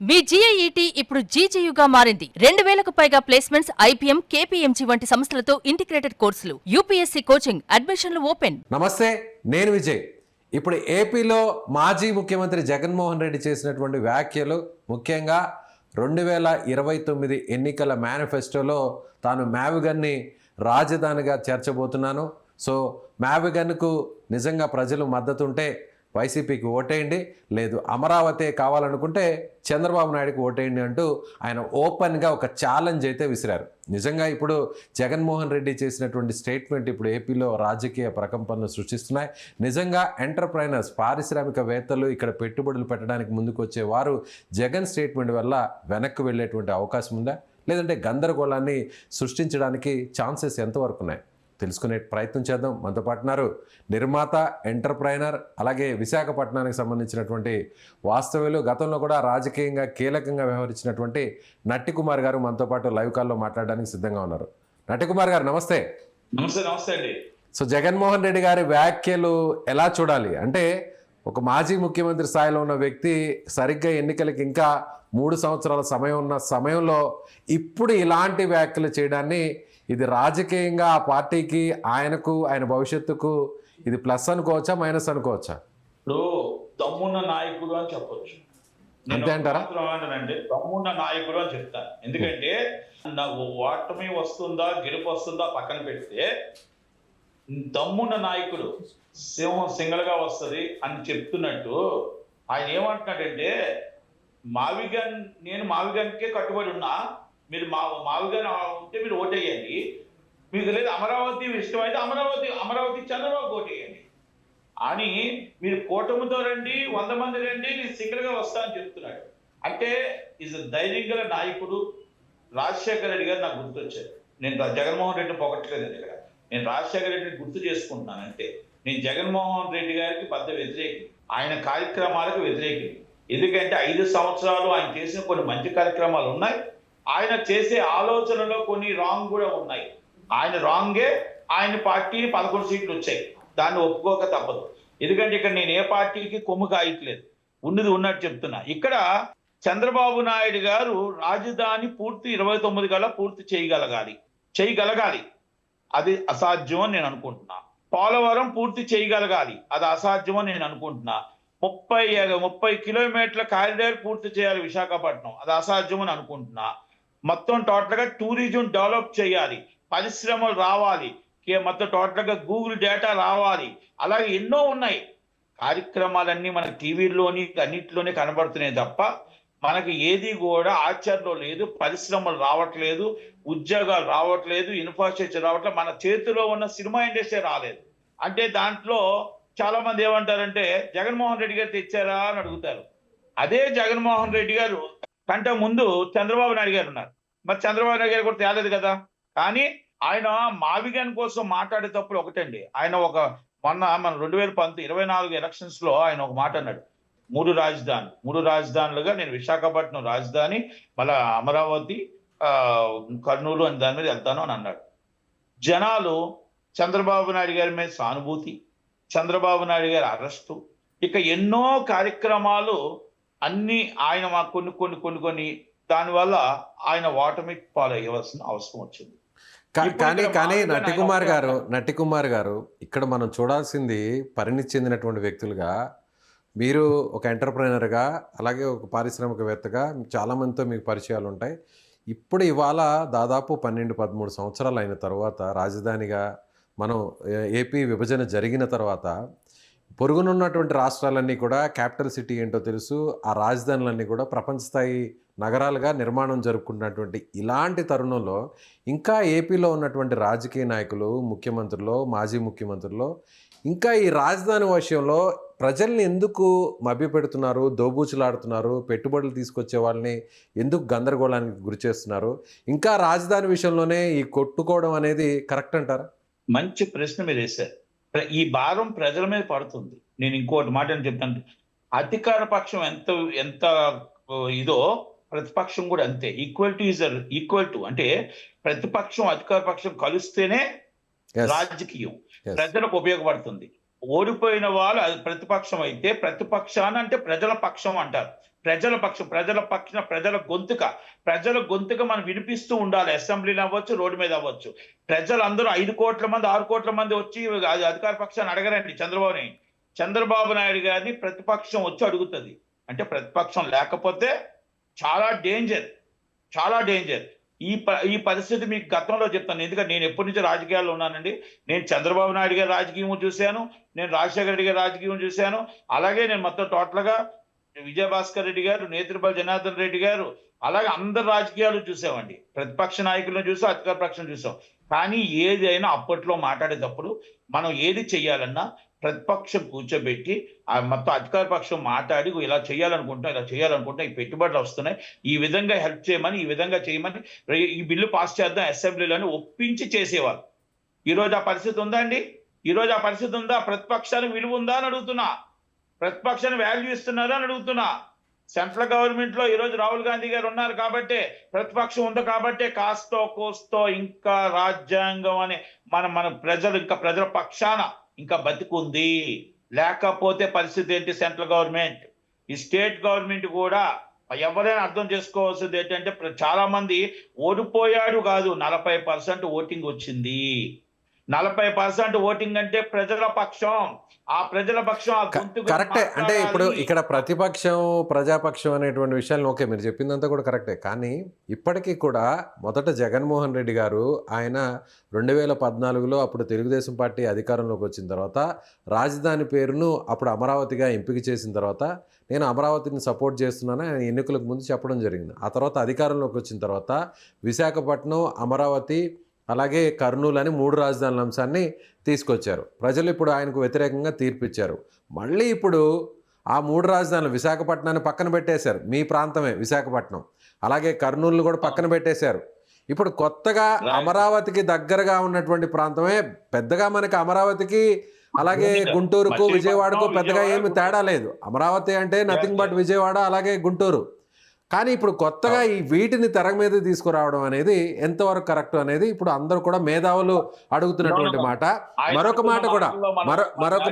మీ జీఐఈటీ ఇప్పుడు జీజేయుగా మారింది. 2000కు పైగా ప్లేస్మెంట్స్, ఐపీఎం, కేపీఎంజీ వంటి సంస్థలతో ఇంటిగ్రేటెడ్ కోర్సులు, యూపీఎస్సీ కోచింగ్, అడ్మిషన్లు ఓపెన్. నమస్తే, నేను విజయ్. ఇప్పుడు ఏపీలో మాజీ ముఖ్యమంత్రి జగన్మోహన్ రెడ్డి చేసినటువంటి వ్యాఖ్యలు, ముఖ్యంగా 2029 ఎన్నికల మేనిఫెస్టోలో తాను మ్యావిగన్ని రాజధానిగా చేర్చబోతున్నాను, సో మ్యావిగన్కు నిజంగా ప్రజలు మద్దతు ఉంటే వైసీపీకి ఓటేయండి, లేదు అమరావతి కావాలనుకుంటే చంద్రబాబు నాయుడుకి ఓటేయండి అంటూ ఆయన ఓపెన్గా ఒక ఛాలెంజ్ అయితే విసిరారు. నిజంగా ఇప్పుడు జగన్మోహన్ రెడ్డి చేసినటువంటి స్టేట్మెంట్ ఇప్పుడు ఏపీలో రాజకీయ ప్రకంపనలు సృష్టిస్తున్నాయి. నిజంగా ఎంటర్ప్రైనర్స్, పారిశ్రామికవేత్తలు ఇక్కడ పెట్టుబడులు పెట్టడానికి ముందుకు వచ్చే వారు జగన్ స్టేట్మెంట్ వల్ల వెనక్కి వెళ్ళేటువంటి అవకాశం ఉందా, లేదంటే గందరగోళాన్ని సృష్టించడానికి ఛాన్సెస్ ఎంతవరకు ఉన్నాయి తెలుసుకునే ప్రయత్నం చేద్దాం. మనతో పాటున్నారు నిర్మాత, ఎంటర్ప్రైనర్, అలాగే విశాఖపట్నానికి సంబంధించినటువంటి వాస్తవ్యులు, గతంలో కూడా రాజకీయంగా కీలకంగా వ్యవహరించినటువంటి నట్టి కుమార్ గారు మనతో పాటు లైవ్ కాల్లో మాట్లాడడానికి సిద్ధంగా ఉన్నారు. నట్టి కుమార్ గారు నమస్తే. నమస్తే అండి. సో జగన్మోహన్ రెడ్డి గారి వ్యాఖ్యలు ఎలా చూడాలి అంటే, ఒక మాజీ ముఖ్యమంత్రి స్థాయిలో ఉన్న వ్యక్తి సరిగ్గా ఎన్నికలకి ఇంకా 3 సంవత్సరాల సమయం ఉన్న సమయంలో ఇప్పుడు ఇలాంటి వ్యాఖ్యలు చేయడాన్ని, ఇది రాజకీయంగా ఆ పార్టీకి, ఆయనకు, ఆయన భవిష్యత్తుకు ఇది ప్లస్ అనుకోవచ్చా, మైనస్ అనుకోవచ్చా? ఇప్పుడు దమ్మున్న నాయకుడు అని చెప్పొచ్చు. అంతే అంటారా? అంటే దమ్మున్న నాయకుడు అని చెప్తాను. ఎందుకంటే ఓటమి వస్తుందా గెలుపు వస్తుందా పక్కన పెడితే, దమ్మున్న నాయకుడు సింహం సింగల్గా వస్తుంది అని చెప్తున్నట్టు ఆయన ఏమంటున్నాడంటే, నేను మావిగన్కే కట్టుబడి ఉన్నా, మీరు మావిగన్ ఉంటే మీరు ఓటేయండి, మీకు లేదు అమరావతి ఇష్టమైతే అమరావతి చంద్రబాబు ఓటేయండి అని, మీరు కూటమితో రండి, 100 మంది రండి, నేను సింగిల్గా వస్తా అని చెప్తున్నాడు. అంటే ఈజ్ ధైర్యం గల నాయకుడు. రాజశేఖర రెడ్డి గారు నాకు గుర్తొచ్చారు. నేను జగన్మోహన్ రెడ్డిని పొగట్లేదు ఇక్కడ, నేను రాజశేఖర రెడ్డిని గుర్తు చేసుకుంటున్నాను. అంటే నేను జగన్మోహన్ రెడ్డి గారికి పెద్ద వ్యతిరేకి, ఆయన కార్యక్రమాలకు వ్యతిరేకి. ఎందుకంటే 5 సంవత్సరాలు ఆయన చేసిన కొన్ని మంచి కార్యక్రమాలు ఉన్నాయి, ఆయన చేసే ఆలోచనలో కొన్ని రాంగ్ కూడా ఉన్నాయి. ఆయన రాంగే ఆయన పార్టీ 11 సీట్లు వచ్చాయి, దాన్ని ఒప్పుకోక తప్పదు. ఎందుకంటే ఇక్కడ నేను ఏ పార్టీకి కొమ్ము కాయట్లేదు, ఉన్నది ఉన్నట్టు చెప్తున్నా. ఇక్కడ చంద్రబాబు నాయుడు గారు రాజధాని పూర్తి 29 కల్లా పూర్తి చేయగలగాలి. అది అసాధ్యం అని నేను అనుకుంటున్నా. పోలవరం పూర్తి చేయగలగాలి, అది అసాధ్యం అని నేను అనుకుంటున్నా. 30 కిలోమీటర్ల కారిడార్ పూర్తి చేయాలి విశాఖపట్నం, అది అసాధ్యం అని అనుకుంటున్నా. మొత్తం టోటల్గా టూరిజం డెవలప్ చేయాలి, పరిశ్రమలు రావాలి, మొత్తం టోటల్గా గూగుల్ డేటా రావాలి. అలాగే ఎన్నో ఉన్నాయి కార్యక్రమాలన్నీ మనకి టీవీలోని అన్నింటిలోనే కనబడుతున్నాయి తప్ప మనకి ఏది కూడా ఆచరణలో లేదు. పరిశ్రమలు రావట్లేదు, ఉద్యోగాలు రావట్లేదు, ఇన్ఫ్రాస్ట్రక్చర్ రావట్లేదు, మన చేతిలో ఉన్న సినిమా ఇండస్ట్రీ రాలేదు. అంటే దాంట్లో చాలా మంది ఏమంటారంటే, జగన్మోహన్ రెడ్డి గారు తెచ్చారా అని అడుగుతారు. అదే జగన్మోహన్ రెడ్డి గారు కంటే ముందు చంద్రబాబు నాయుడు గారు ఉన్నారు, మరి చంద్రబాబు నాయుడు గారు కూడా తేలేదు కదా. కానీ ఆయన మావిగన్ కోసం మాట్లాడేటప్పుడు ఒకటండి, ఆయన మన 2024 ఎలక్షన్స్ లో ఆయన ఒక మాట అన్నాడు, 3 రాజధానులుగా నేను విశాఖపట్నం రాజధాని, మళ్ళా అమరావతి, కర్నూలు అని దాని మీద వెళ్తాను అని అన్నాడు. జనాలు చంద్రబాబు నాయుడు గారి మీద సానుభూతి, చంద్రబాబు నాయుడు గారి అరెస్టు, ఇక ఎన్నో కార్యక్రమాలు అన్ని ఆయన మాకు కొన్ని దానివల్ల ఆయన ఓటమి పాలయ్యవలసిన అవసరం వచ్చింది. కానీ నట్టి కుమార్ గారు ఇక్కడ మనం చూడాల్సింది, పరిణితి చెందినటువంటి వ్యక్తులుగా మీరు ఒక ఎంటర్ప్రైనర్గా, అలాగే ఒక పారిశ్రామికవేత్తగా చాలామందితో మీకు పరిచయాలు ఉంటాయి. ఇవాళ దాదాపు 12-13 సంవత్సరాలు అయిన తర్వాత, రాజధానిగా మనం ఏపీ విభజన జరిగిన తర్వాత, పొరుగునున్నటువంటి రాష్ట్రాలన్నీ కూడా క్యాపిటల్ సిటీ ఏంటో తెలుసు, ఆ రాజధానులన్నీ కూడా ప్రపంచ స్థాయి నగరాలుగా నిర్మాణం జరుపుకుంటున్నటువంటి ఇలాంటి తరుణంలో ఇంకా ఏపీలో ఉన్నటువంటి రాజకీయ నాయకులు, ముఖ్యమంత్రులు, మాజీ ముఖ్యమంత్రులు ఇంకా ఈ రాజధాని విషయంలో ప్రజల్ని ఎందుకు మభ్యపెడుతున్నారు, దోబూచులాడుతున్నారు, పెట్టుబడులు తీసుకొచ్చే వాళ్ళని ఎందుకు గందరగోళానికి గురి చేస్తున్నారు? ఇంకా రాజధాని విషయంలోనే ఈ కొట్టుకోవడం అనేది కరెక్ట్ అంటారా? మంచి ప్రశ్న మీరు వేశారు. ఈ భారం ప్రజల మీద పడుతుంది. నేను ఇంకోటి మాట అని చెప్తాను, అధికార పక్షం ఎంత ఇదో ప్రతిపక్షం కూడా అంతే. ఈక్వల్ టు అంటే ప్రతిపక్షం అధికార పక్షం కలిస్తేనే రాజకీయం ప్రజలకు ఉపయోగపడుతుంది. ఓడిపోయిన వాళ్ళు అది ప్రతిపక్షం అయితే, ప్రతిపక్షాన్ని అంటే ప్రజల పక్షం అంటారు. ప్రజల గొంతుక మనం వినిపిస్తూ ఉండాలి. అసెంబ్లీలో అవ్వచ్చు, రోడ్డు మీద అవ్వచ్చు. ప్రజలందరూ 5 కోట్ల మంది 6 కోట్ల మంది వచ్చి అధికార పక్షాన్ని అడగరండి చంద్రబాబు నాయుడు గారిని ప్రతిపక్షం వచ్చి అడుగుతుంది. అంటే ప్రతిపక్షం లేకపోతే చాలా డేంజర్. ఈ పరిస్థితి మీకు గతంలో చెప్తాను, ఎందుకంటే నేను ఎప్పటి నుంచి రాజకీయాల్లో ఉన్నానండి. నేను చంద్రబాబు నాయుడు గారి రాజకీయం చూశాను, నేను రాజశేఖర రెడ్డి గారి రాజకీయం చూశాను, అలాగే నేను మొత్తం టోటల్ గా విజయభాస్కర్ రెడ్డి గారు, నేత్రపల్లి జనార్దన్ రెడ్డి గారు, అలాగే అందరు రాజకీయాలు చూసామండి. ప్రతిపక్ష నాయకులను చూసాం, అధికార పక్షం చూసాం. కానీ ఏదైనా అప్పట్లో మాట్లాడేటప్పుడు మనం ఏది చెయ్యాలన్నా ప్రతిపక్షం కూర్చోబెట్టి మొత్తం అధికార పక్షం మాట్లాడి ఇలా చేయాలనుకుంటున్నా, ఈ పెట్టుబడులు వస్తున్నాయి, ఈ విధంగా హెల్ప్ చేయమని, ఈ విధంగా చేయమని, ఈ బిల్లు పాస్ చేద్దాం అసెంబ్లీలోని ఒప్పించి చేసేవారు. ఈరోజు ఆ పరిస్థితి ఉందా అండి? ఈరోజు ఆ పరిస్థితి ఉందా? ప్రతిపక్షానికి విలువ ఉందా అని అడుగుతున్నా, ప్రతిపక్షాన్ని వాల్యూ ఇస్తున్నారా అని అడుగుతున్నా. సెంట్రల్ గవర్నమెంట్ లో ఈరోజు రాహుల్ గాంధీ గారు ఉన్నారు కాబట్టి, ప్రతిపక్షం ఉంది కాబట్టి కాస్తో కోస్తో ఇంకా రాజ్యాంగం అని మన ప్రజల పక్షాన ఇంకా బతికుంది. లేకపోతే పరిస్థితి ఏంటి? సెంట్రల్ గవర్నమెంట్, ఈ స్టేట్ గవర్నమెంట్ కూడా ఎవరైనా అర్థం చేసుకోవాల్సింది ఏంటంటే, చాలా మంది ఓడిపోయాడు కాదు, 40% ఓటింగ్ వచ్చింది. 40% ఓటింగ్ అంటే ప్రజల పక్షం. ఆ ప్రజల పక్షం కరెక్టే. అంటే ఇప్పుడు ఇక్కడ ప్రతిపక్షం ప్రజాపక్షం అనేటువంటి విషయాలు ఓకే, మీరు చెప్పిందంతా కూడా కరెక్టే. కానీ ఇప్పటికీ కూడా మొదట జగన్మోహన్ రెడ్డి గారు ఆయన 2014లో అప్పుడు తెలుగుదేశం పార్టీ అధికారంలోకి వచ్చిన తర్వాత రాజధాని పేరును అప్పుడు అమరావతిగా ఎంపిక చేసిన తర్వాత నేను అమరావతిని సపోర్ట్ చేస్తున్నానని ఆయన ఎన్నికలకు ముందు చెప్పడం జరిగింది. ఆ తర్వాత అధికారంలోకి వచ్చిన తర్వాత విశాఖపట్నం, అమరావతి, అలాగే కర్నూలు అని 3 రాజధానుల అంశాన్ని తీసుకొచ్చారు. ప్రజలు ఇప్పుడు ఆయనకు వ్యతిరేకంగా తీర్పిచ్చారు. మళ్ళీ ఇప్పుడు ఆ 3 రాజధానులు విశాఖపట్నాన్ని పక్కన పెట్టేశారు, మీ ప్రాంతమే విశాఖపట్నం, అలాగే కర్నూలు కూడా పక్కన పెట్టేశారు. ఇప్పుడు కొత్తగా అమరావతికి దగ్గరగా ఉన్నటువంటి ప్రాంతమే, పెద్దగా మనకి అమరావతికి అలాగే గుంటూరుకు విజయవాడకు పెద్దగా ఏమి తేడా లేదు. అమరావతి అంటే నథింగ్ బట్ విజయవాడ, అలాగే గుంటూరు. కానీ ఇప్పుడు కొత్తగా ఈ వీటిని తెర మీద తీసుకురావడం అనేది ఎంతవరకు కరెక్ట్ అనేది ఇప్పుడు అందరూ కూడా మేధావులు అడుగుతున్నటువంటి మాట. మరొక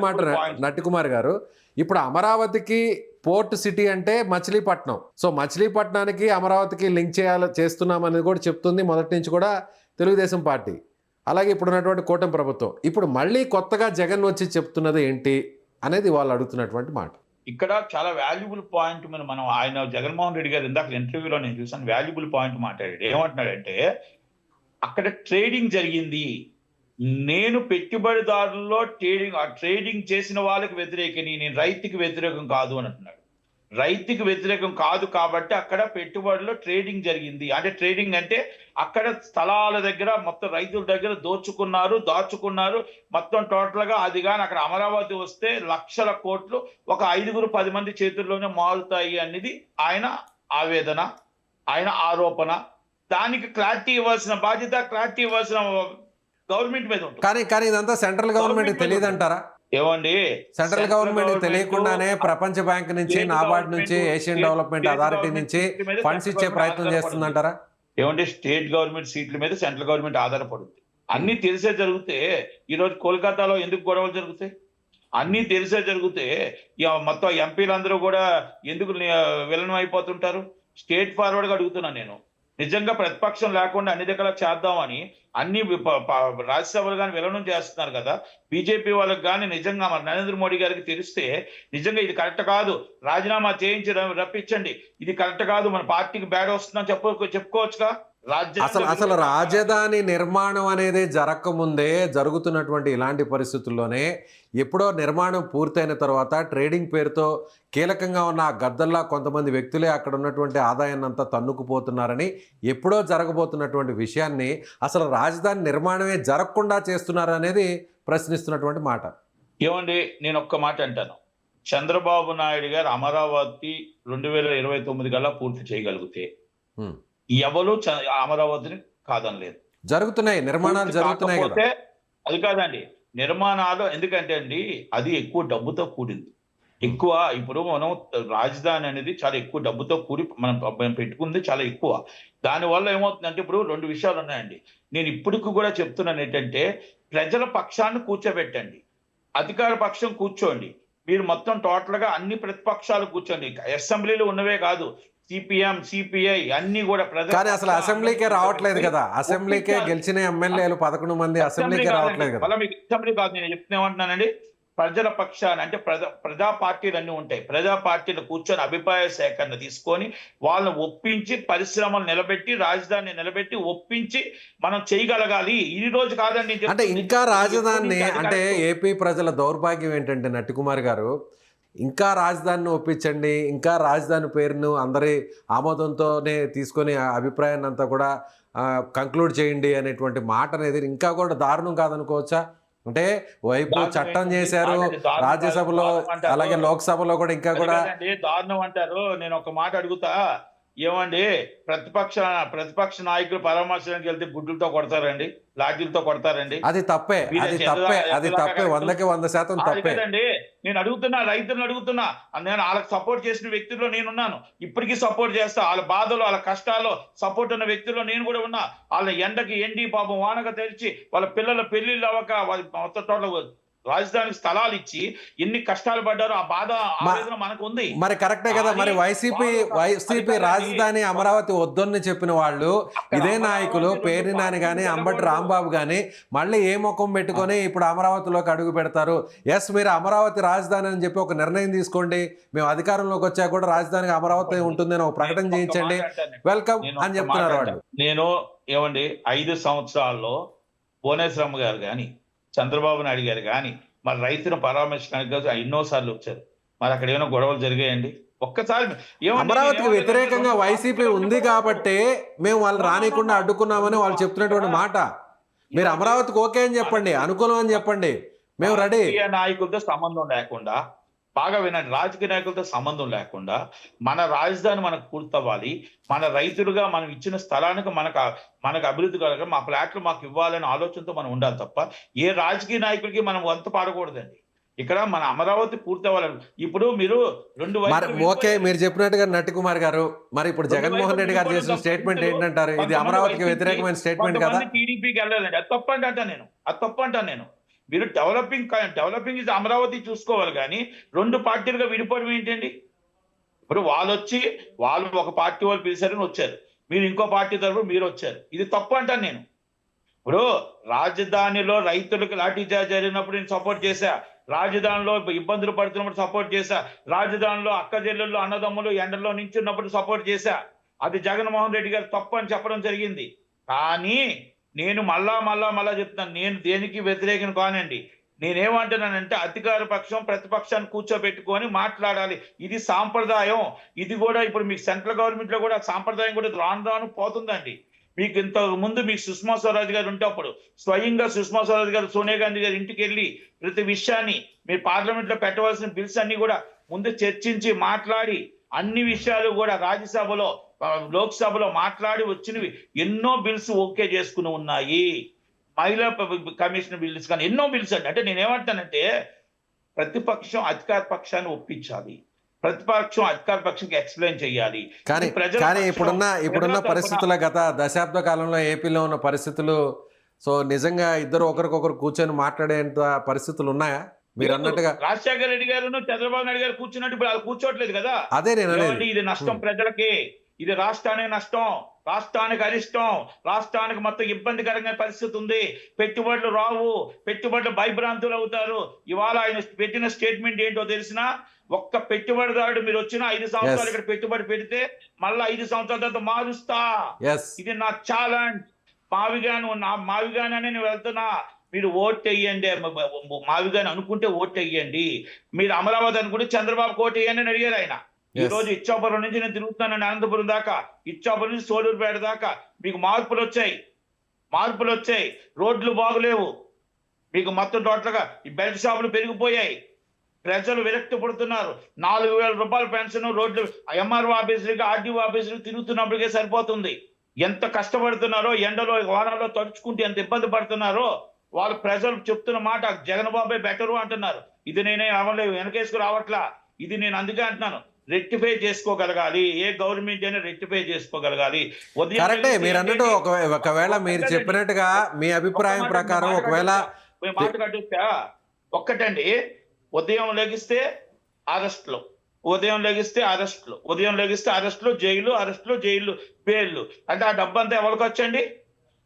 మాట నట్టికుమార్ గారు, ఇప్పుడు అమరావతికి పోర్ట్ సిటీ అంటే మచిలీపట్నం. సో మచిలీపట్నానికి అమరావతికి లింక్ చేస్తున్నామనేది కూడా చెప్తుంది మొదటి నుంచి కూడా తెలుగుదేశం పార్టీ, అలాగే ఇప్పుడు ఉన్నటువంటి కూటమి ప్రభుత్వం. ఇప్పుడు మళ్ళీ కొత్తగా జగన్ వచ్చి చెప్తున్నది ఏంటి అనేది వాళ్ళు అడుగుతున్నటువంటి మాట. ఇక్కడ చాలా వాల్యుబుల్ పాయింట్ మనం ఆయన జగన్మోహన్ రెడ్డి గారు ఇందాక ఇంటర్వ్యూలో నేను చూసాను, వాల్యుబుల్ పాయింట్ మాట్లాడాడు. ఏమంటున్నాడంటే, అక్కడ ట్రేడింగ్ జరిగింది, నేను పెట్టుబడిదారుల్లో ట్రేడింగ్ చేసిన వాళ్ళకి వ్యతిరేకని, నేను రైతుకి వ్యతిరేకం కాదు అని అంటున్నాడు. రైతుకి వ్యతిరేకం కాదు కాబట్టి అక్కడ పెట్టుబడిలో ట్రేడింగ్ జరిగింది. అంటే ట్రేడింగ్ అంటే అక్కడ స్థలాల దగ్గర మొత్తం రైతుల దగ్గర దాచుకున్నారు మొత్తం టోటల్ గా. అది కానీ అక్కడ అమరావతి వస్తే లక్షల కోట్లు ఒక 5-10 మంది చేతుల్లోనే మారుతాయి అనేది ఆయన ఆవేదన, ఆయన ఆరోపణ. దానికి క్లారిటీ ఇవ్వాల్సిన బాధ్యత, క్లారిటీ ఇవ్వాల్సిన గవర్నమెంట్ మీద ఉంటుంది. కానీ ఇదంతా సెంట్రల్ గవర్నమెంట్ తెలియదంటారా? ఏమండి, సెంట్రల్ గవర్నమెంట్ తెలియకుండానే ప్రపంచ బ్యాంక్ నుంచి, నాబార్డ్ నుంచి, ఏషియన్ డెవలప్మెంట్ అథారిటీ నుంచి ఫండ్స్ ఇచ్చే ప్రయత్నం చేస్తుందంటారా? ఏమంటే స్టేట్ గవర్నమెంట్ సీట్ల మీద సెంట్రల్ గవర్నమెంట్ ఆధారపడుతుంది. అన్ని తెలిసే జరిగితే ఈరోజు కోల్కతాలో ఎందుకు గొడవలు జరుగుతాయి? అన్ని తెలిసే జరిగితే మొత్తం ఎంపీలందరూ కూడా ఎందుకు విలనం అయిపోతుంటారు? స్టేట్ ఫార్వర్డ్ గా అడుగుతున్నాను నేను. నిజంగా ప్రతిపక్షం లేకుండా అన్ని దగ్గర చేద్దామని అన్ని రాజ్యసభలు కానీ విలనం చేస్తున్నారు కదా. బీజేపీ వాళ్ళకి కానీ నిజంగా మన నరేంద్ర మోడీ గారికి తెలిస్తే నిజంగా ఇది కరెక్ట్ కాదు, రాజీనామా చేయించి రప్పించండి, ఇది కరెక్ట్ కాదు, మన పార్టీకి బ్యాడ్ వస్తుందని చెప్పుకోవచ్చుగా. అసలు రాజధాని నిర్మాణం అనేది జరగకముందే జరుగుతున్నటువంటి ఇలాంటి పరిస్థితుల్లోనే ఎప్పుడో నిర్మాణం పూర్తయిన తర్వాత ట్రేడింగ్ పేరుతో కీలకంగా ఉన్న ఆ గద్దల్లా కొంతమంది వ్యక్తులే అక్కడ ఉన్నటువంటి ఆదాయాన్ని అంతా తన్నుకుపోతున్నారని, ఎప్పుడో జరగబోతున్నటువంటి విషయాన్ని అసలు రాజధాని నిర్మాణమే జరగకుండా చేస్తున్నారు అనేది ప్రశ్నిస్తున్నటువంటి మాట. ఏమండి, నేను ఒక్క మాట అంటాను. చంద్రబాబు నాయుడు గారు అమరావతి 2029 కల్లా పూర్తి చేయగలిగితే ఎవరు అమరావతిని కాదనలేదు. జరుగుతున్నాయి నిర్మాణాలు, జరుగుతున్నాయి కదా. అది కాదండి నిర్మాణాలు, ఎందుకంటే అండి అది ఎక్కువ డబ్బుతో కూడింది. ఇప్పుడు మనం రాజధాని అనేది చాలా ఎక్కువ డబ్బుతో కూడి మనం పెట్టుకుంది చాలా ఎక్కువ. దానివల్ల ఏమవుతుందంటే ఇప్పుడు 2 విషయాలు ఉన్నాయండి. నేను ఇప్పటికి కూడా చెప్తున్నాను ఏంటంటే, ప్రజల పక్షాన్ని కూర్చోబెట్టండి, అధికార పక్షం కూర్చోండి, మీరు మొత్తం టోటల్ గా అన్ని ప్రతిపక్షాలు కూర్చొని అసెంబ్లీలో ఉన్నవే కాదు, సిపిఎం, సిపిఐ అన్ని కూడా కానీ అసలు అసెంబ్లీకే రావట్లేదు కదా, అసెంబ్లీకే గెలిచిన ఎమ్మెల్యేలు 11 మంది అసెంబ్లీకే రావట్లేదు కదా. మళ్ళీ మీకు అసెంబ్లీ కాదు, నేను చెప్తున్నామంటున్నానండి, ప్రజల పక్షాన అంటే ప్రజా పార్టీలు అన్నీ ఉంటాయి, ప్రజా పార్టీలు కూర్చొని అభిప్రాయ సేకరణ తీసుకొని వాళ్ళని ఒప్పించి పరిశ్రమలు నిలబెట్టి రాజధాని నిలబెట్టి ఒప్పించి మనం చేయగలగాలి. ఈ రోజు కాదండి. అంటే ఇంకా రాజధాని అంటే ఏపీ ప్రజల దౌర్భాగ్యం ఏంటంటే నట్టికుమార్ గారు, ఇంకా రాజధానిని ఒప్పించండి, ఇంకా రాజధాని పేరును అందరి ఆమోదంతోనే తీసుకొని ఆ అభిప్రాయాన్ని అంతా కూడా కంక్లూడ్ చేయండి అనేటువంటి మాట అనేది ఇంకా కూడా దారుణం కాదనుకోవచ్చా? అంటే వైపు చట్టం చేశారు రాజ్యసభలో, అలాగే లోక్సభలో కూడా ఇంకా కూడా దారుణం అంటారు. నేను ఒక మాట అడుగుతా, ఏమండి ప్రతిపక్ష నాయకులు పరామర్శడానికి వెళ్తే గుడ్లతో కొడతారండి, లాఠీలతో కొడతారండి? అది తప్పే, అది తప్పే, అది తప్పే, 100% తప్పే. నేను అడుగుతున్నా, రైతులను అడుగుతున్నా, నేను వాళ్ళకి సపోర్ట్ చేసిన వ్యక్తుల్లో నేనున్నాను, ఇప్పటికీ సపోర్ట్ చేస్తా. వాళ్ళ బాధలు వాళ్ళ కష్టాల్లో సపోర్ట్ ఉన్న వ్యక్తుల్లో నేను కూడా ఉన్నా. వాళ్ళ ఎండకి ఎండి పాపం వానక తెరిచి వాళ్ళ పిల్లల పెళ్లిళ్ళు అవ్వక మొత్తం టోటల్ రాజధానికి స్థలాలు ఇచ్చి ఎన్ని కష్టాలు పడ్డారో ఆ బాధ ఆవేదన మనకు ఉంది. మరి కరెక్టే కదా. మరి వైసీపీ రాజధాని అమరావతి వద్దని చెప్పిన వాళ్ళు ఇదే నాయకులు పేర్ని నాని కానీ అంబటి రాంబాబు కానీ మళ్ళీ ఏ ముఖం పెట్టుకొని ఇప్పుడు అమరావతిలోకి అడుగు పెడతారు? ఎస్, మీరు అమరావతి రాజధాని అని చెప్పి ఒక నిర్ణయం తీసుకోండి, మేము అధికారంలోకి వచ్చా కూడా రాజధానికి అమరావతి ఉంటుందని ఒక ప్రకటన చేయించండి, వెల్కమ్ అని చెప్తున్నారు వాళ్ళు. నేను ఏమండి 5 సంవత్సరాల్లో భువనేశ్వరమ్మ గారు కానీ చంద్రబాబు నాయుడు గారు కానీ మరి రైతును పరామర్శించడానికి ఎన్నోసార్లు వచ్చారు. మరి అక్కడ ఏమైనా గొడవలు జరిగాయండి? ఒక్కసారి అమరావతికి వ్యతిరేకంగా వైసీపీ ఉంది కాబట్టి మేము వాళ్ళు రానికుండా అడ్డుకున్నామని వాళ్ళు చెప్తున్నటువంటి మాట. మీరు అమరావతికి ఓకే అని చెప్పండి, అనుకూలం అని చెప్పండి, మేము రెడీ. నాయకులతో సంబంధం లేకుండా, బాగా వినండి, రాజకీయ నాయకులతో సంబంధం లేకుండా మన రాజధాని మనకు పూర్తవ్వాలి, మన రైతులుగా మనం ఇచ్చిన స్థలానికి మనకు అభివృద్ధి కలగ మా ఫ్లాట్లు మాకు ఇవ్వాలనే ఆలోచనతో మనం ఉండాలి తప్ప ఏ రాజకీయ నాయకుడికి మనం వంత పాడకూడదండి. ఇక్కడ మన అమరావతి పూర్తి అవ్వాలని ఇప్పుడు మీరు ఓకే, మీరు చెప్పినట్టుగా నట్టికుమార్ గారు, మరి ఇప్పుడు జగన్మోహన్ రెడ్డి గారు చేసిన స్టేట్మెంట్ ఏంటంటారు? ఇది అమరావతికి వ్యతిరేకమైన స్టేట్మెంట్ కదా? టీడీపీకి వెళ్ళాలండి, అది తప్పు అంటాను నేను. మీరు డెవలపింగ్ ఇది అమరావతి చూసుకోవాలి కానీ 2 పార్టీలుగా విడిపోవడం ఏంటండి? ఇప్పుడు వాళ్ళు ఒక పార్టీ వాళ్ళు పిలిచారని వచ్చారు, మీరు ఇంకో పార్టీ తరఫున మీరు వచ్చారు, ఇది తప్పు అంటాను నేను. ఇప్పుడు రాజధానిలో రైతులకు లాఠీచార్జ్ జరిగినప్పుడు నేను సపోర్ట్ చేశా, రాజధానిలో ఇబ్బందులు పడుతున్నప్పుడు సపోర్ట్ చేశా, రాజధానిలో అక్క చెల్లెళ్ళు అన్నదమ్ములు ఎండలో నించున్నప్పుడు సపోర్ట్ చేశా. అది జగన్మోహన్ రెడ్డి గారు తప్పు అని చెప్పడం జరిగింది. కానీ నేను మళ్ళా చెప్తాను, నేను దేనికి వ్యతిరేకం కానండి. నేనేమంటున్నానంటే అధికార పక్షం ప్రతిపక్షాన్ని కూర్చోబెట్టుకొని మాట్లాడాలి, ఇది సాంప్రదాయం. ఇది కూడా ఇప్పుడు మీకు సెంట్రల్ గవర్నమెంట్ లో కూడా సాంప్రదాయం కూడా రాను పోతుందండి. మీకు ఇంతకు ముందు మీకు సుష్మా స్వరాజ్ గారు ఉంటే అప్పుడు స్వయంగా సుష్మా స్వరాజ్ గారు సోనియా గాంధీ గారి ఇంటికి వెళ్ళి ప్రతి విషయాన్ని మీరు పార్లమెంట్ లో పెట్టవలసిన బిల్స్ అన్ని కూడా ముందు చర్చించి మాట్లాడి అన్ని విషయాలు కూడా రాజ్యసభలో లోక్సభలో మాట్లాడి వచ్చినవి ఎన్నో బిల్స్ ఓకే చేసుకుని ఉన్నాయి. మహిళా కమిషన్ బిల్స్ కానీ ఎన్నో బిల్స్ అండి. అంటే నేనేమంటానంటే ప్రతిపక్షం అధికార పక్షాన్ని ఒప్పించాలి, ప్రతిపక్షం అధికార పక్షంకి ఎక్స్ప్లెయిన్ చేయాలి. కానీ ఇప్పుడున్న పరిస్థితుల గత దశాబ్ద కాలంలో ఏపీలో ఉన్న పరిస్థితులు, సో నిజంగా ఇద్దరు ఒకరికొకరు కూర్చొని మాట్లాడేంత పరిస్థితులు ఉన్నాయా? మీరు అన్నట్టుగా రాజశేఖర రెడ్డి గారు చంద్రబాబు నాయుడు గారు కూర్చున్నట్టు ఇప్పుడు వాళ్ళు కూర్చోట్లేదు కదా. అదే నేను అనేది. ఇది నష్టం ప్రజలకి, ఇది రాష్ట్రానికి నష్టం, రాష్ట్రానికి అరిష్టం, రాష్ట్రానికి మొత్తం ఇబ్బందికరమైన పరిస్థితి ఉంది. పెట్టుబడులు రావు, పెట్టుబడులు భయభ్రాంతులు అవుతారు. ఇవాళ ఆయన పెట్టిన స్టేట్మెంట్ ఏంటో తెలిసినా, ఒక్క పెట్టుబడిదారుడు మీరు వచ్చిన 5 సంవత్సరాలు ఇక్కడ పెట్టుబడి పెడితే మళ్ళా 5 సంవత్సరాల తర్వాత మారుస్తా, ఇది నా ఛాలెంజ్. మావిగానే నేను వెళ్తున్నా, మీరు ఓట్ వేయండి, మావిగాని అనుకుంటే ఓట్ వేయండి. మీరు అమరావతి అనుకుంటే చంద్రబాబు ఓట్ వేయండి అని అడిగారు ఆయన. ఈ రోజు ఇచ్చాపురం నుంచి నేను తిరుగుతున్నాను అనంతపురం దాకా, ఇచ్చాపురం నుంచి సోలూరుపేట దాకా మీకు మార్పులు వచ్చాయి. రోడ్లు బాగులేవు, మీకు మొత్తం టోటల్గా ఈ బెల్ట్ షాపులు పెరిగిపోయాయి, ప్రజలు విరక్తి పడుతున్నారు. 4,000 రూపాయల పెన్షన్ రోడ్లు ఎంఆర్ఓ ఆఫీసులకి ఆర్డీఓ ఆఫీసులకు తిరుగుతున్నప్పటికే సరిపోతుంది. ఎంత కష్టపడుతున్నారో, ఎండలో వారాల్లో తడుచుకుంటూ ఎంత ఇబ్బంది పడుతున్నారో వాళ్ళు ప్రజలు చెప్తున్న మాట జగన్ బాబే బెటరు అంటున్నారు. ఇది నేనే అమలు వెనకేసుకు రావట్లా, ఇది నేను అందుకే అంటున్నాను, రెక్టిఫై చేసుకోగలగాలి. ఏ గవర్నమెంట్ అయినా రెక్టిఫై చేసుకోగలగాలి. కరెక్టే మీరు అన్నట్టు. ఒకవేళ మీరు చెప్పినట్టుగా మీ అభిప్రాయం ప్రకారం ఒకవేళ మాట కట్టొచ్చా? ఒక్కటండి, ఉదయం లెగిస్తే అరెస్టులు, ఉదయం లెగిస్తే అరెస్టులు, ఉదయం లెగిస్తే అరెస్టులు, జైలు, అరెస్టులు, జైలు, బెయిల్లు. అంటే ఆ డబ్బు అంతా ఎవరికి వచ్చండి?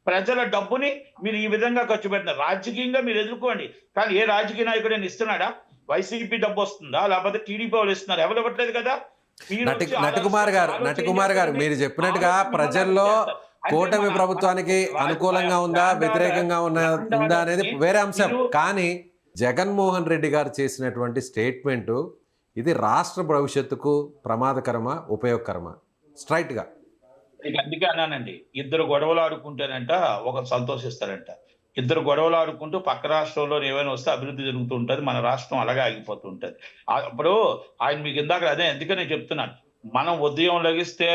ప్రజల డబ్బుని మీరు ఈ విధంగా ఖర్చు పెడుతున్నారు. రాజకీయంగా మీరు ఎదుర్కోండి, కానీ ఏ రాజకీయ నాయకుడు ఇస్తున్నాడా? వైసీపీ డబ్బు వస్తుందా, లేకపోతే టీడీపీ వాళ్ళు ఇస్తున్నారు? ఎవరు ఇవ్వట్లేదు కదా. నటికుమార్ గారు మీరు చెప్పినట్టుగా ప్రజల్లో కూటమి ప్రభుత్వానికి అనుకూలంగా ఉందా, వ్యతిరేకంగా ఉందా అనేది వేరే అంశం. కానీ జగన్మోహన్ రెడ్డి గారు చేసినటువంటి స్టేట్మెంటు ఇది రాష్ట్ర భవిష్యత్తుకు ప్రమాదకరమా, ఉపయోగకరమా? స్ట్రైట్ గా. అందుకే అన్నానండి, ఇద్దరు గొడవలు ఆడుకుంటేనంట ఒకరు సంతోషిస్తారంట. ఇద్దరు గొడవలు ఆడుకుంటూ పక్క రాష్ట్రంలో ఏమైనా వస్తే అభివృద్ధి జరుగుతూ ఉంటుంది, మన రాష్ట్రం అలాగే ఆగిపోతూ ఉంటుంది. అప్పుడు ఆయన మీకు ఇందాక అదే అందుకే నేను చెప్తున్నాను, మనం ఉదయం లెగిస్తే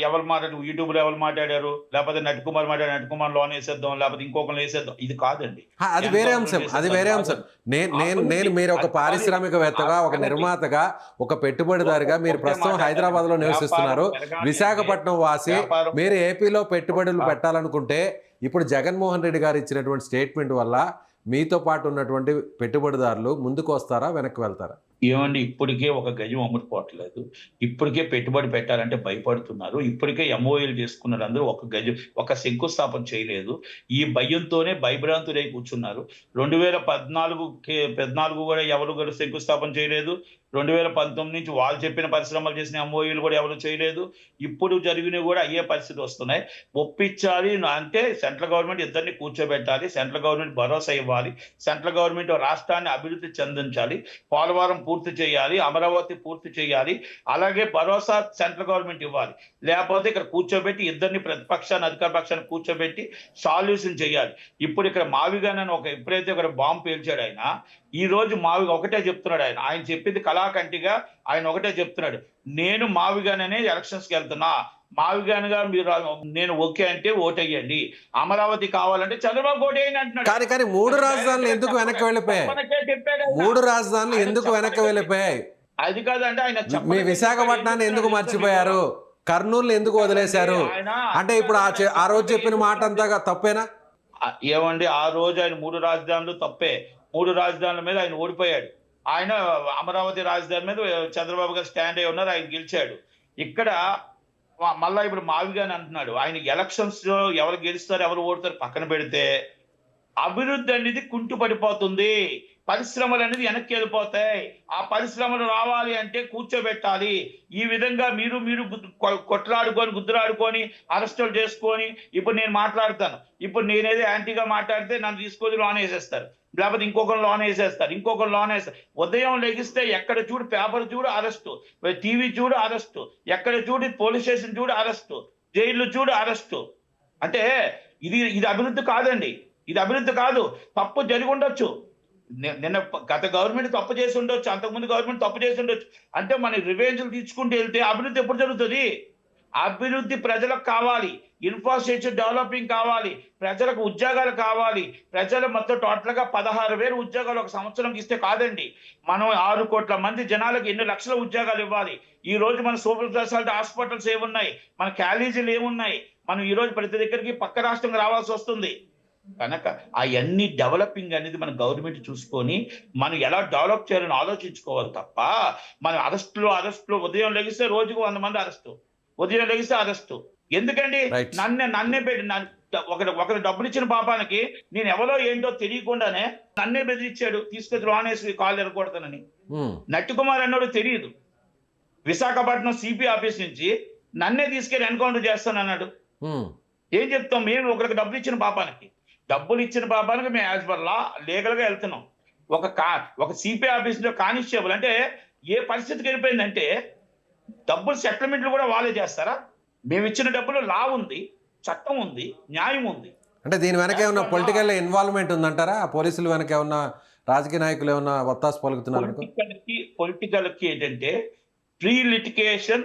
ఎవరు మాట్లాడు, యూట్యూబ్లో ఎవరు మాట్లాడారు, లేకపోతే నటికుమార్ లోన్ వేసేద్దాం, లేకపోతే ఇంకొకరు వేసేద్దాం, ఇది కాదండి. అది వేరే అంశం, అది వేరే అంశం. నేను మీరు ఒక పారిశ్రామికవేత్తగా, ఒక నిర్మాతగా, ఒక పెట్టుబడిదారుగా మీరు ప్రస్తుతం హైదరాబాద్ లో నివసిస్తున్నారు, విశాఖపట్నం వాసి. మీరు ఏపీలో పెట్టుబడులు పెట్టాలనుకుంటే ఇప్పుడు జగన్మోహన్ రెడ్డి గారు ఇచ్చినటువంటి స్టేట్మెంట్ వల్ల మీతో పాటు ఉన్నటువంటి పెట్టుబడిదారులు ముందుకు వస్తారా, వెనక్కి వెళ్తారా? ఏమండి, ఇప్పటికే ఒక గజం అమ్ముడుపోవట్లేదు, ఇప్పటికే పెట్టుబడి పెట్టాలంటే భయపడుతున్నారు, ఇప్పటికే ఎంఓఏలు చేసుకున్నారు, అందరూ ఒక గజం ఒక శంకుస్థాపన చేయలేదు. ఈ భయంతోనే భయభ్రాంతులై కూర్చున్నారు. 2014 కూడా ఎవరు కూడా శంకుస్థాపన చేయలేదు. 2019 నుంచి వాళ్ళు చెప్పిన పరిశ్రమలు చేసిన ఎంఓఏలు కూడా ఎవరు చేయలేదు. ఇప్పుడు జరిగినవి కూడా అయ్యే పరిస్థితి వస్తున్నాయి. ఒప్పించాలి అంటే సెంట్రల్ గవర్నమెంట్ ఇద్దరిని కూర్చోబెట్టాలి, సెంట్రల్ గవర్నమెంట్ భరోసా ఇవ్వాలి, సెంట్రల్ గవర్నమెంట్ రాష్ట్రాన్ని అభివృద్ధి చెందించాలి, పోలవరం పూర్తి చేయాలి, అమరావతి పూర్తి చేయాలి, అలాగే భరోసా సెంట్రల్ గవర్నమెంట్ ఇవ్వాలి. లేకపోతే ఇక్కడ కూర్చోబెట్టి ఇద్దరిని, ప్రతిపక్షాన్ని అధికార పక్షాన్ని కూర్చోబెట్టి సాల్యూషన్ చేయాలి. ఇప్పుడు ఇక్కడ మావిగానని ఎప్పుడైతే ఒక బాంబు పేల్చాడు ఆయన, ఈ రోజు మావిగా ఒకటే చెప్తున్నాడు, ఆయన చెప్పింది కళాకంటిగా ఆయన ఒకటే చెప్తున్నాడు, నేను మావిగాననే ఎలక్షన్స్కి వెళ్తున్నా, మావిగానుగా మీరు నేను ఓకే అంటే ఓటేయండి, అమరావతి కావాలంటే చంద్రబాబు ఓటేయండి అంటున్నాడు. కానీ 3 రాజధానులు ఎందుకు వెనక్కి వెళ్ళిపోయాయి? 3 రాజధానులు ఎందుకు వెనక్కి వెళ్ళిపోయాయి? అది కాదంటే ఆయన మీ విశాఖపట్నాన్ని ఎందుకు మర్చిపోయారు? కర్నూలు ఎందుకు వదిలేశారు? అంటే ఇప్పుడు ఆ రోజు చెప్పిన మాట అంతా తప్పేనా? ఏమండి, ఆ రోజు ఆయన 3 రాజధానులు తప్పే. 3 రాజధానుల మీద ఆయన ఓడిపోయాడు. ఆయన అమరావతి రాజధాని మీద చంద్రబాబు గారు స్టాండ్ అయి ఉన్నారు, ఆయన గెలిచాడు. ఇక్కడ మళ్ళా ఇప్పుడు మావిగాని అంటున్నాడు, ఆయన ఎలక్షన్స్ లో ఎవరు గెలుస్తారు ఎవరు ఓడతారు పక్కన పెడితే, అభివృద్ధి అనేది కుంటుపడిపోతుంది, పరిశ్రమలు అనేది వెనక్కి వెళ్ళిపోతాయి. ఆ పరిశ్రమలు రావాలి అంటే కూర్చోబెట్టాలి. ఈ విధంగా మీరు కొట్లాడుకొని గుద్దులాడుకొని అరెస్టులు చేసుకొని, ఇప్పుడు నేను మాట్లాడతాను, ఇప్పుడు నేనేదో యాంటీగా మాట్లాడితే నన్ను తీసుకొని లోన్ వేసేస్తారు, లేకపోతే ఇంకొకరు లోన్ వేసేస్తారు, ఇంకొకరు లోన్ వేస్తారు. ఉదయం లెగిస్తే ఎక్కడ చూడు పేపర్ చూడు అరెస్టు, టీవీ చూడు అరెస్టు, ఎక్కడ చూడు పోలీస్ స్టేషన్ చూడు అరెస్టు, జైలు చూడు అరెస్టు. అంటే ఇది అభివృద్ధి కాదండి, ఇది అభివృద్ధి కాదు. తప్పు జరిగి ఉండొచ్చు, నిన్న గత గవర్నమెంట్ తప్పు చేసి ఉండొచ్చు, అంతకుముందు గవర్నమెంట్ తప్పు చేసి ఉండొచ్చు. అంటే మన రివెంజ్లు తీసుకుంటూ వెళ్తే అభివృద్ధి ఎప్పుడు జరుగుతుంది? అభివృద్ధి ప్రజలకు కావాలి, ఇన్ఫ్రాస్ట్రక్చర్ డెవలపింగ్ కావాలి, ప్రజలకు ఉద్యోగాలు కావాలి. ప్రజలు మొత్తం టోటల్ గా 16,000 ఉద్యోగాలు ఒక సంవత్సరంకి ఇస్తే కాదండి, మనం 6 కోట్ల మంది జనాలకు ఎన్ని లక్షల ఉద్యోగాలు ఇవ్వాలి. ఈ రోజు మన సూపర్ స్పెషాలిటీ హాస్పిటల్స్ ఏమున్నాయి, మన కాలేజీలు ఏమున్నాయి, మనం ఈ రోజు ప్రతి దగ్గరికి పక్క రాష్ట్రం రావాల్సి వస్తుంది. కనుక అవన్నీ డెవలపింగ్ అనేది మన గవర్నమెంట్ చూసుకొని మనం ఎలా డెవలప్ చేయాలని ఆలోచించుకోవాలి తప్ప, మనం అరెస్టులు ఉదయం లెగిస్తే రోజుకు 100 మంది అరెస్టు, ఉదయం లెగిస్తే అరెస్టు. ఎందుకండి? నన్నే పెట్టి ఒకరు డబ్బులు ఇచ్చిన పాపానికి నేను ఎవరో ఏంటో తెలియకుండానే నన్నే బెదిరించాడు, తీసుకొచ్చి లోన్ వేసి కాళ్ళు ఎరగొడతానని. నట్టికుమార్ అన్నాడు తెలియదు, విశాఖపట్నం సిపి ఆఫీస్ నుంచి నన్నే తీసుకెళ్లి ఎన్కౌంటర్ చేస్తానన్నాడు. ఏం చెప్తాం? మేము ఒకరికి డబ్బులు ఇచ్చిన పాపానికి మేము యాజ్ పర్ లా లీగల్ గా వెళ్తున్నాం. ఒక సిపి ఆఫీస్ లో కానిస్టేబుల్ అంటే ఏ పరిస్థితికి వెళ్ళిపోయిందంటే, డబ్బులు సెటిల్మెంట్లు కూడా వాళ్ళే చేస్తారా? మేము ఇచ్చిన డబ్బులు లా ఉంది, చట్టం ఉంది, న్యాయం ఉంది. అంటే దీని వెనక ఏమన్నా పొలిటికల్ ఇన్వాల్వ్మెంట్ ఉందంటారా? పోలీసులు వెనక ఏమన్నా రాజకీయ నాయకులు ఏమన్నా ఒత్తాసు పలుకుతున్నారు? పొలిటికల్ కి ఏంటంటే ప్రీ లిటిగేషన్,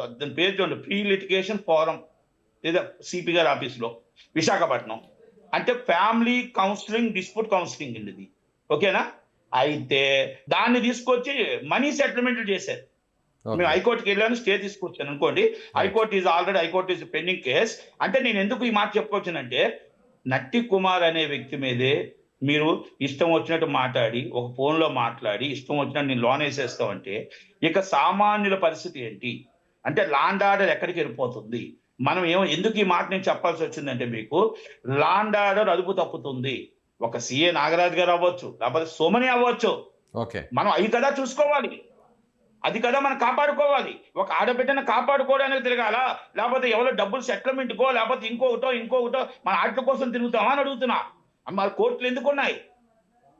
దాని పేరు చూడండి, ప్రీ లిటిగేషన్ ఫోరం లేదా సిపి గారి ఆఫీస్లో విశాఖపట్నం. అంటే ఫ్యామిలీ కౌన్సిలింగ్, డిస్ప్యూట్ కౌన్సిలింగ్ అండి ఇది, ఓకేనా? అయితే దాన్ని తీసుకొచ్చి మనీ సెటిల్మెంట్లు చేశారు. మేము హైకోర్టుకి వెళ్ళాను, స్టే తీసుకొచ్చాను అనుకోండి, హైకోర్టు ఈజ్ పెండింగ్ కేస్. అంటే నేను ఎందుకు ఈ మాట చెప్పుకొచ్చానంటే, నట్టికుమార్ అనే వ్యక్తి మీదే మీరు ఇష్టం వచ్చినట్టు మాట్లాడి ఒక ఫోన్లో మాట్లాడి ఇష్టం వచ్చినట్టు నేను లోన్ వేసేస్తామంటే ఇక సామాన్యుల పరిస్థితి ఏంటి అంటే లాండ్ ఆర్డర్ ఎక్కడికి వెళ్ళిపోతుంది. మనం ఎందుకు ఈ మాట నేను చెప్పాల్సి వచ్చిందంటే మీకు లాండ్ ఆర్డర్ అదుపు తప్పుతుంది. ఒక సిఏ నాగరాజు గారు అవ్వచ్చు, లేకపోతే సోమని అవ్వచ్చు, ఓకే మనం అవి కదా చూసుకోవాలి, అది కదా మనం కాపాడుకోవాలి. ఒక ఆడబిడ్డను కాపాడుకోవడానికి తిరగాల, లేకపోతే ఎవరో డబ్బులు సెటిల్మెంట్కో లేకపోతే ఇంకొకటో మన ఆటల కోసం తిరుగుతామా అని అడుగుతున్నా. మరి కోర్టులు ఎందుకున్నాయి,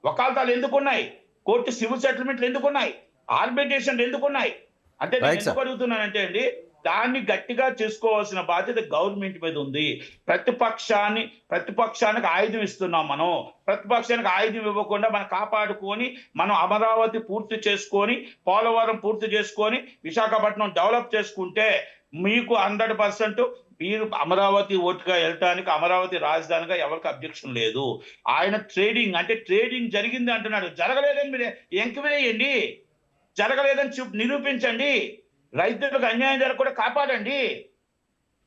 వకాల్తాలు ఎందుకున్నాయి, కోర్టు సివిల్ సెటిల్మెంట్లు ఎందుకున్నాయి, ఆర్బిట్రేషన్లు ఎందుకున్నాయి అంటే నేను ఎందుకు అడుగుతున్నానంటే అండి, దాన్ని గట్టిగా చేసుకోవాల్సిన బాధ్యత గవర్నమెంట్ మీద ఉంది. ప్రతిపక్షానికి ఆయుధం ఇస్తున్నాం మనం. ప్రతిపక్షానికి ఆయుధం ఇవ్వకుండా మనం కాపాడుకొని మనం అమరావతి పూర్తి చేసుకొని పోలవరం పూర్తి చేసుకొని విశాఖపట్నం డెవలప్ చేసుకుంటే మీకు 100% మీరు అమరావతి ఓటుగా వెళ్ళటానికి అమరావతి రాజధానిగా ఎవరికి అబ్జెక్షన్ లేదు. ఆయన ట్రేడింగ్ జరిగింది అంటున్నాడు. జరగలేదని మీరు ఎంక్వైరీ చేయండి, జరగలేదని నిరూపించండి. రైతులకు అన్యాయం జరగకుండా కాపాడండి.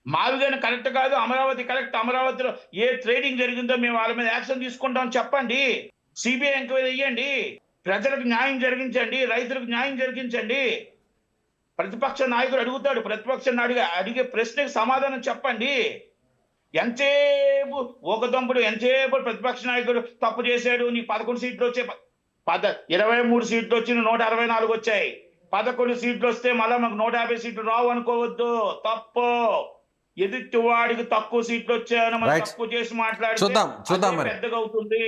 మావిగానే కరెక్ట్ కాదు, అమరావతి కరెక్ట్, అమరావతిలో ఏ ట్రేడింగ్ జరిగిందో మేము వాళ్ళ మీద యాక్షన్ తీసుకుంటామని చెప్పండి. సిబిఐ ఎంక్వైరీ చేయండి, ప్రజలకు న్యాయం జరిగించండి, రైతులకు న్యాయం జరిగించండి. ప్రతిపక్ష నాయకుడు అడుగుతాడు, అడిగే ప్రశ్నకు సమాధానం చెప్పండి. ఎంతసేపు ఎంతసేపు ప్రతిపక్ష నాయకుడు తప్పు చేశాడు, నీ 11 సీట్లు వచ్చాయి, 23 సీట్లు వచ్చి 164 వచ్చాయి, 11 సీట్లు వస్తే మళ్ళీ మాకు 150 సీట్లు రావు అనుకోవద్దు, తప్పు. ఎదుటి వాడికి తక్కువ సీట్లు వచ్చాయని మనం తక్కువ చేసి చూద్దాం మరి పెద్దగా అవుతుంది.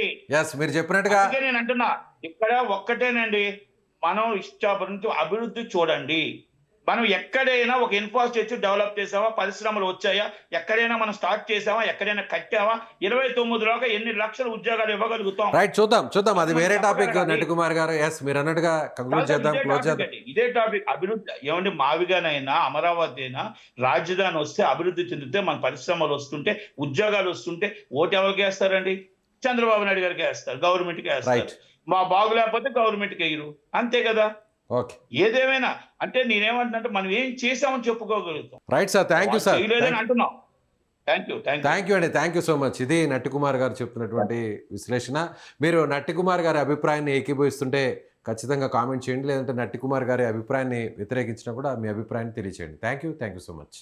మీరు చెప్పినట్టుగా నేను అంటున్నా, ఇక్కడ ఒక్కటేనండి, మనం ఇష్టాపరించి అభివృద్ధి చూడండి. మనం ఎక్కడైనా ఒక ఇన్ఫ్రాస్ట్రక్చర్ డెవలప్ చేసామా, పరిశ్రమలు వచ్చాయా, ఎక్కడైనా మనం స్టార్ట్ చేసామా, ఎక్కడైనా కట్టామా, 29లోగా ఎన్ని లక్షల ఉద్యోగాలు ఇవ్వగలుగుతాం. రైట్, చూద్దాం అది వేరే టాపిక్. నటి కుమార్ గారు మీరు అన్నట్టుగా కంక్లూడ్ చేద్దాం, క్లోజ్ చేద్దాం. ఇదే టాపిక్. అభివృద్ధి ఏమంటే మావిగానైనా అమరావతి అయినా రాజధాని వస్తే అభివృద్ధి చెందితే మన పరిశ్రమలు వస్తుంటే ఉద్యోగాలు వస్తుంటే ఓటు ఎవరికి వేస్తారండి? చంద్రబాబు నాయుడు గారికి వేస్తారు, గవర్నమెంట్కి వేస్తారు. మా బాగు లేకపోతే గవర్నమెంట్కి వేయరు, అంతే కదా. ఓకే, ఏదేమైనా అంటే నేనేమంటున్నా, మనం ఏం చేసామని చెప్పుకోగలుగుతాం. Right sir, thank you sir, అంటున్నాం. థ్యాంక్ యూ అండి, థ్యాంక్ యూ సో మచ్. ఇది నట్టి కుమార్ గారు చెప్తున్నటువంటి విశ్లేషణ. మీరు నట్టి కుమార్ గారి అభిప్రాయాన్ని ఏకీభవిస్తుంటే ఖచ్చితంగా కామెంట్ చేయండి, లేదంటే నట్టి కుమార్ గారి అభిప్రాయాన్ని వ్యతిరేకించినా కూడా మీ అభిప్రాయాన్ని తెలియచేయండి. Thank you so much.